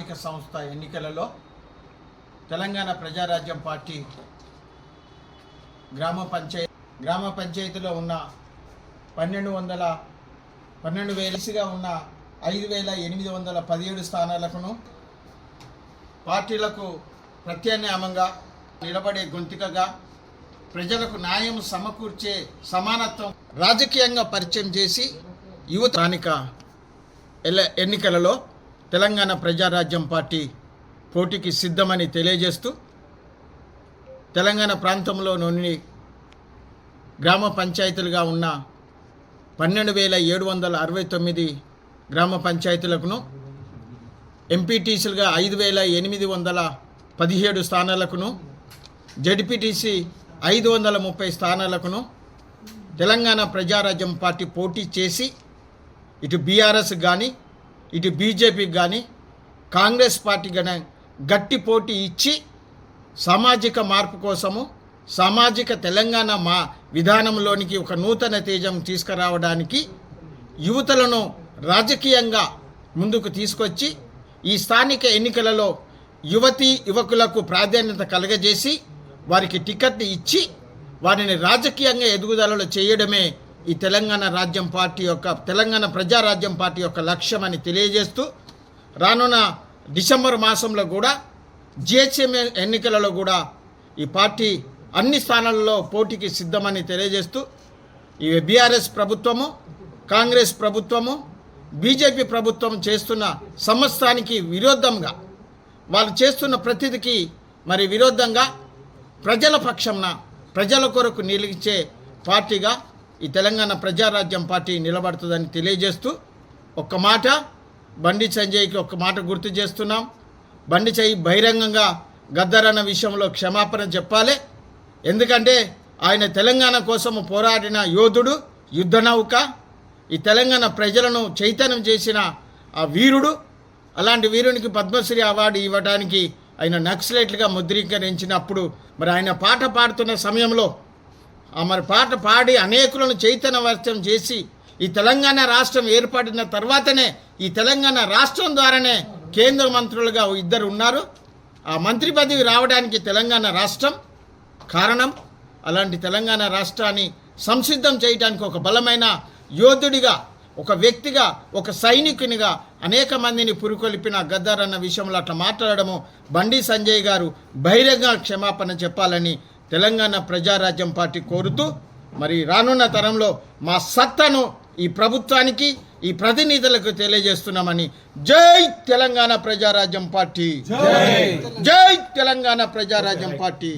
స్థానిక సంస్థ ఎన్నికలలో తెలంగాణ ప్రజారాజ్యం పార్టీ గ్రామ పంచాయతీలో ఉన్న 12,000గా ఉన్న 5,817 స్థానాలకును పార్టీలకు ప్రత్యామ్నాయంగా నిలబడే గొంతుకగా ప్రజలకు న్యాయం సమకూర్చే సమానత్వం రాజకీయంగా పరిచయం చేసి యువత స్థానిక ఎన్నికలలో తెలంగాణ ప్రజారాజ్యం పార్టీ పోటీకి సిద్ధమని తెలియజేస్తూ తెలంగాణ ప్రాంతంలోని గ్రామ పంచాయతీలుగా ఉన్న 12,769 గ్రామ పంచాయతీలకును ఎంపీటీసీలుగా 5,817 స్థానాలకును జడ్పీటీసీ 530 స్థానాలకును తెలంగాణ ప్రజారాజ్యం పార్టీ పోటీ చేసి ఇటు బీఆర్ఎస్ కానీ ఇటు బీజేపీకి కానీ కాంగ్రెస్ పార్టీ కానీ గట్టి పోటీ ఇచ్చి సామాజిక మార్పు కోసము సామాజిక తెలంగాణ విధానంలోనికి ఒక నూతన తేజం తీసుకురావడానికి యువతలను రాజకీయంగా ముందుకు తీసుకొచ్చి ఈ స్థానిక ఎన్నికలలో యువకులకు ప్రాధాన్యత కలగజేసి వారికి టికెట్ ఇచ్చి వారిని రాజకీయంగా ఎదుగుదలలో చేయడమే ఈ తెలంగాణ ప్రజారాజ్యం పార్టీ యొక్క లక్ష్యం అని తెలియజేస్తూ రానున్న డిసెంబర్ మాసంలో కూడా జిహెచ్ఎం ఎన్నికలలో కూడా ఈ పార్టీ అన్ని స్థానాలలో పోటీకి సిద్ధమని తెలియజేస్తూ ఈ బీఆర్ఎస్ ప్రభుత్వము కాంగ్రెస్ ప్రభుత్వము బీజేపీ ప్రభుత్వం చేస్తున్న సమస్తానికి విరోధంగా వాళ్ళు చేస్తున్న ప్రతిదికి విరోధంగా ప్రజల పక్షంన ప్రజల కొరకు నిలిచే పార్టీగా ఈ తెలంగాణ ప్రజారాజ్యం పార్టీ నిలబడుతుందని తెలియజేస్తూ ఒక్క మాట బండి సంజయ్కి ఒక్క మాట గుర్తు చేస్తున్నాం. బండి సంజయ్ బహిరంగంగా గద్దరన్న విషయంలో క్షమాపణ చెప్పాలి. ఎందుకంటే ఆయన తెలంగాణ కోసము పోరాడిన యోధుడు, యుద్ధ నౌక, ఈ తెలంగాణ ప్రజలను చైతన్యం చేసిన ఆ వీరుడు. అలాంటి వీరునికి పద్మశ్రీ అవార్డు ఇవ్వడానికి ఆయన నక్సలైట్లుగా ముద్రీకరించినప్పుడు ఆయన పాట పాడుతున్న సమయంలో పాట పాడి అనేకులను చైతన్యవర్తం చేసి ఈ తెలంగాణ రాష్ట్రం ఏర్పడిన తర్వాతనే ఈ తెలంగాణ రాష్ట్రం ద్వారానే కేంద్ర మంత్రులుగా ఇద్దరు ఉన్నారు. ఆ మంత్రి పదవి రావడానికి తెలంగాణ రాష్ట్రం కారణం. అలాంటి తెలంగాణ రాష్ట్రాన్ని సంసిద్ధం చేయడానికి ఒక బలమైన యోధుడిగా, ఒక వ్యక్తిగా, ఒక సైనికునిగా అనేక మందిని పురుకొల్పిన గద్దర్ అన్న విషయంలో అట్లా మాట్లాడము బండి సంజయ్ గారు బహిరంగ క్షమాపణ చెప్పాలని తెలంగాణ ప్రజారాజ్యం పార్టీ కోరుతూ రానున్న తరంలో మా సత్తను ఈ ప్రభుత్వానికి, ఈ ప్రతినిధులకు తెలియజేస్తున్నామని. జై తెలంగాణ ప్రజారాజ్యం పార్టీ, జై తెలంగాణ ప్రజారాజ్యం పార్టీ.